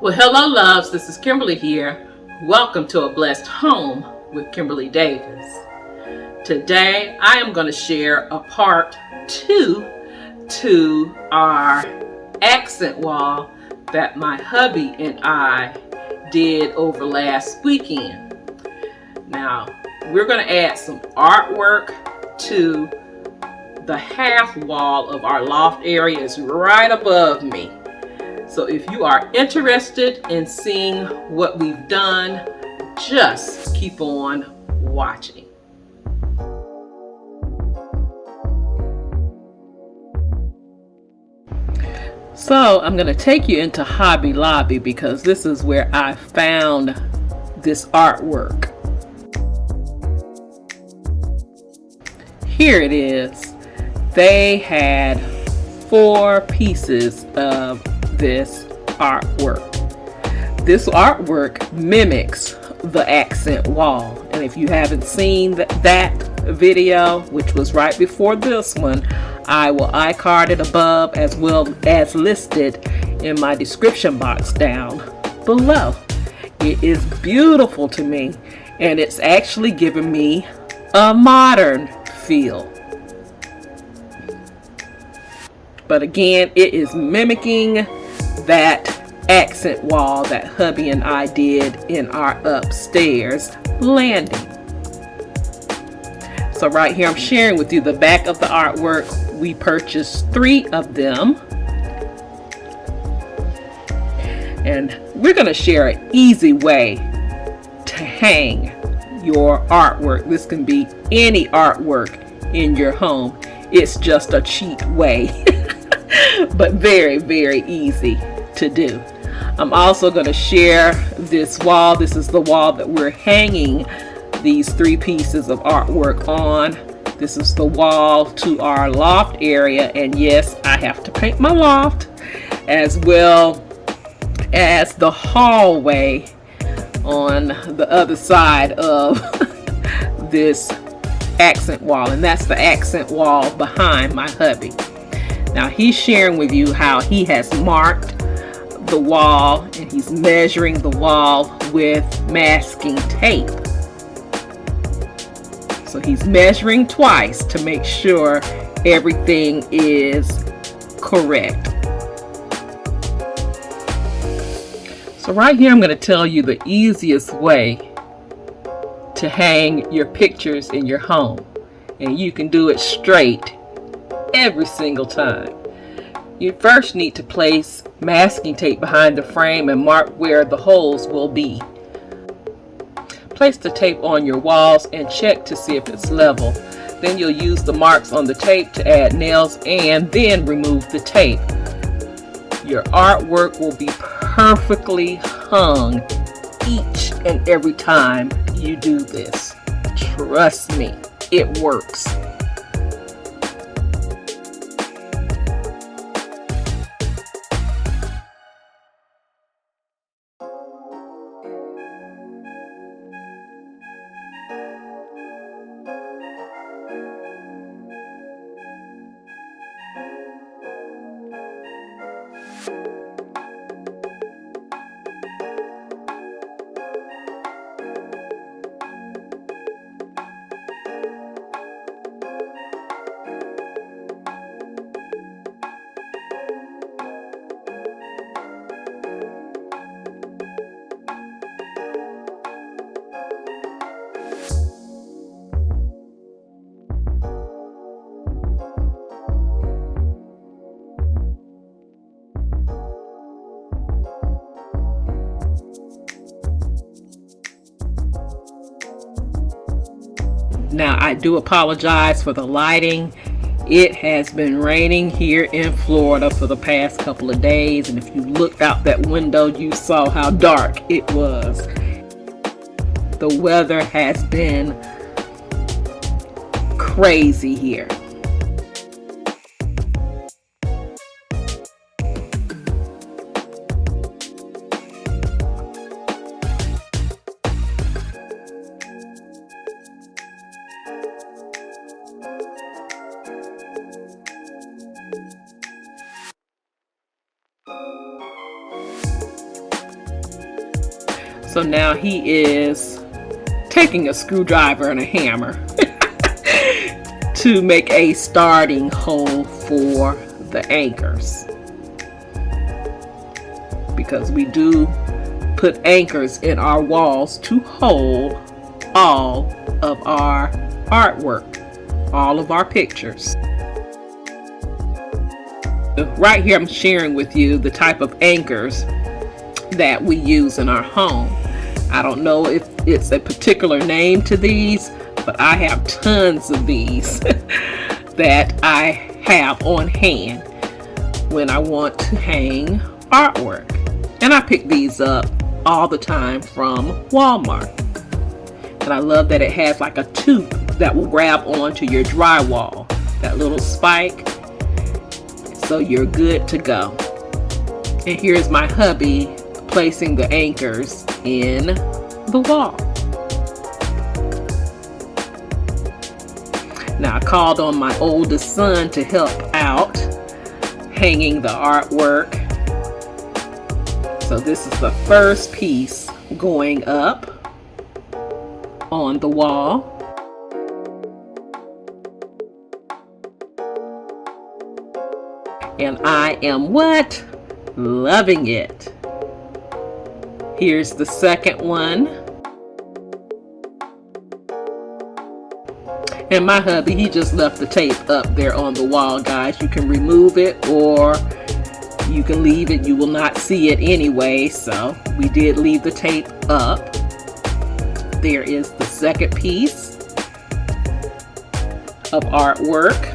Well, hello, loves. This is Kimberly here. Welcome to A Blessed Home with Kimberly Davis. Today, I am going to share a part 2 to our accent wall that my hubby and I did over last weekend. Now, we're going to add some artwork to the half wall of our loft area. It's right above me. So if you are interested in seeing what we've done, just keep on watching. So I'm going to take you into Hobby Lobby because this is where I found this artwork. Here it is. They had 4 pieces of this artwork. This artwork mimics the accent wall, and if you haven't seen that video, which was right before this one, I will iCard it above as well as listed in my description box down below. It is beautiful to me, and it's actually giving me a modern feel. But again, it is mimicking that accent wall that hubby and I did in our upstairs landing. So right here I'm sharing with you the back of the artwork. We purchased 3 of them. And we're going to share an easy way to hang your artwork. This can be any artwork in your home. It's just a cheat way. But very, very easy to do. I'm also going to share this wall. This is the wall that we're hanging these 3 pieces of artwork on. This is the wall to our loft area, and yes, I have to paint my loft, as well as the hallway on the other side of this accent wall, and that's the accent wall behind my hubby. Now he's sharing with you how he has marked the wall, and he's measuring the wall with masking tape. So he's measuring twice to make sure everything is correct. So right here I'm going to tell you the easiest way to hang your pictures in your home, and you can do it straight every single time. You first need to place masking tape behind the frame and mark where the holes will be. Place the tape on your walls and check to see if it's level. Then you'll use the marks on the tape to add nails and then remove the tape. Your artwork will be perfectly hung each and every time you do this. Trust me, it works. Now, I do apologize for the lighting. It has been raining here in Florida for the past couple of days, and if you looked out that window, you saw how dark it was. The weather has been crazy here. So now he is taking a screwdriver and a hammer to make a starting hole for the anchors, because we do put anchors in our walls to hold all of our artwork, all of our pictures. Right here I'm sharing with you the type of anchors that we use in our home. I don't know if it's a particular name to these, but I have tons of these that I have on hand when I want to hang artwork. And I pick these up all the time from Walmart. And I love that it has like a tooth that will grab onto your drywall, that little spike. So you're good to go. And here's my hubby placing the anchors in the wall. Now I called on my oldest son to help out hanging the artwork. So this is the first piece going up on the wall. And I am what? Loving it. Here's the second one. And my hubby, he just left the tape up there on the wall, guys. You can remove it or you can leave it. You will not see it anyway. So we did leave the tape up. There is the second piece of artwork.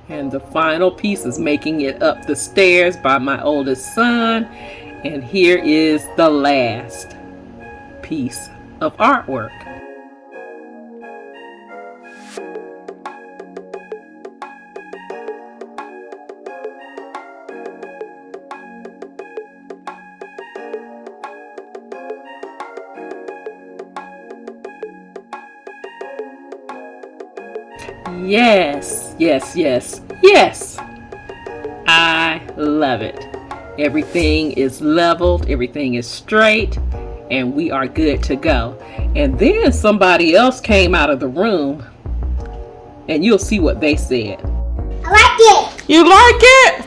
And the final piece is making it up the stairs by my oldest son. And here is the last piece of artwork. Yes, yes, yes, yes. I love it. Everything is leveled, everything is straight, and we are good to go. And then somebody else came out of the room, and you'll see what they said. I like it. You like it?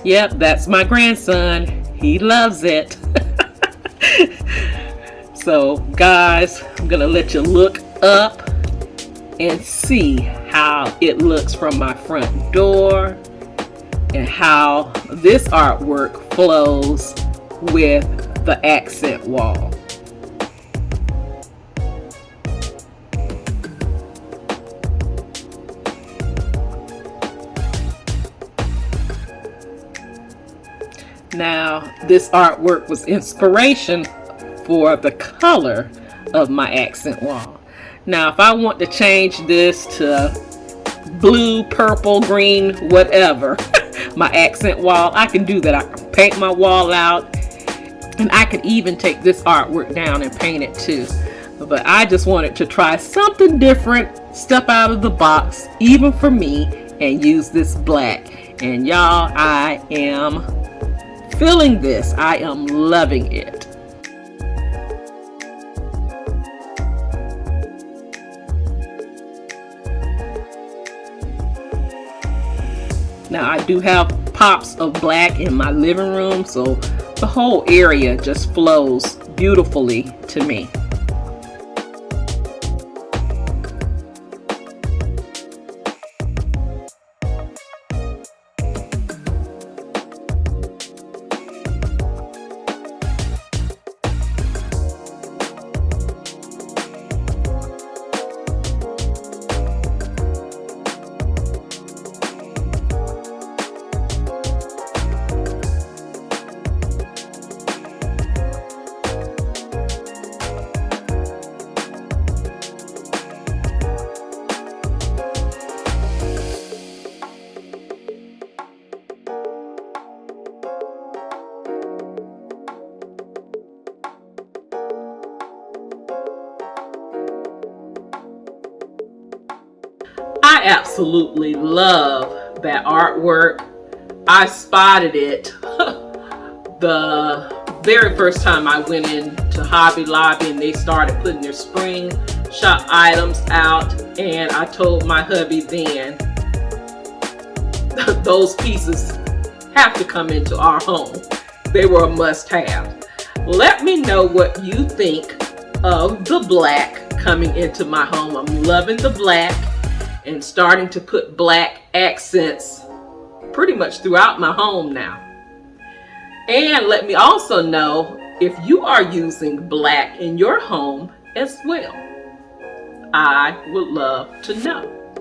Yep, that's my grandson. He loves it. So, guys, I'm going to let you look up and see how it looks from my front door and how this artwork flows with the accent wall. Now, this artwork was inspiration for the color of my accent wall. Now, if I want to change this to blue, purple, green, whatever, my accent wall, I can do that. I can paint my wall out, and I can even take this artwork down and paint it too. But I just wanted to try something different, step out of the box, even for me, and use this black. And y'all, I am feeling this. I am loving it. Now I do have pops of black in my living room, so the whole area just flows beautifully to me. I absolutely love that artwork. I spotted it the very first time I went into Hobby Lobby and they started putting their spring shop items out, and I told my hubby then, those pieces have to come into our home. They were a must-have. Let me know what you think of the black coming into my home. I'm loving the black and starting to put black accents pretty much throughout my home now. And let me also know if you are using black in your home as well. I would love to know.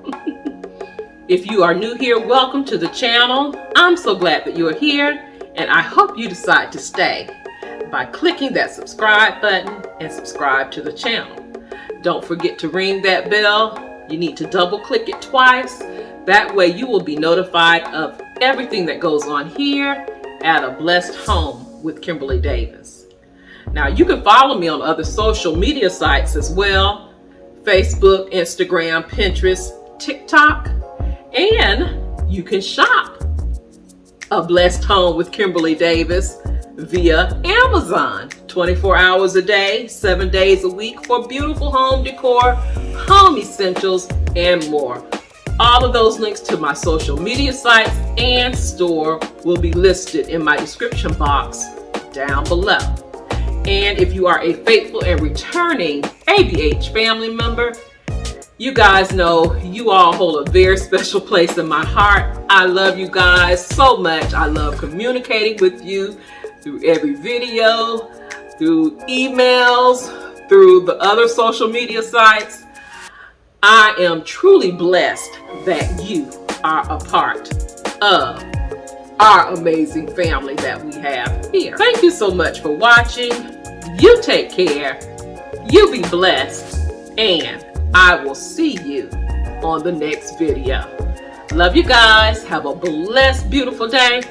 If you are new here, welcome to the channel. I'm so glad that you're here, and I hope you decide to stay by clicking that subscribe button and subscribe to the channel. Don't forget to ring that bell. You need to double click it twice. That way you will be notified of everything that goes on here at A Blessed Home with Kimberly Davis. Now you can follow me on other social media sites as well: Facebook, Instagram, Pinterest, TikTok, and you can shop A Blessed Home with Kimberly Davis via Amazon 24 hours a day, 7 days a week for beautiful home decor, home essentials, and more. All of those links to my social media sites and store will be listed in my description box down below. And if you are a faithful and returning ABH family member, you guys know you all hold a very special place in my heart. I love you guys so much. I love communicating with you through every video, through emails, through the other social media sites. I am truly blessed that you are a part of our amazing family that we have here. Thank you so much for watching. You take care. You be blessed. And I will see you on the next video. Love you guys. Have a blessed, beautiful day.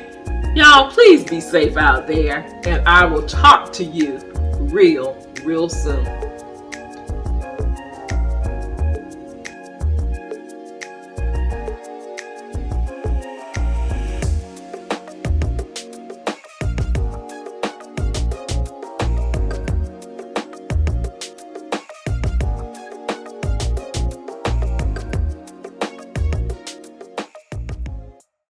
Y'all, please be safe out there. And I will talk to you real soon.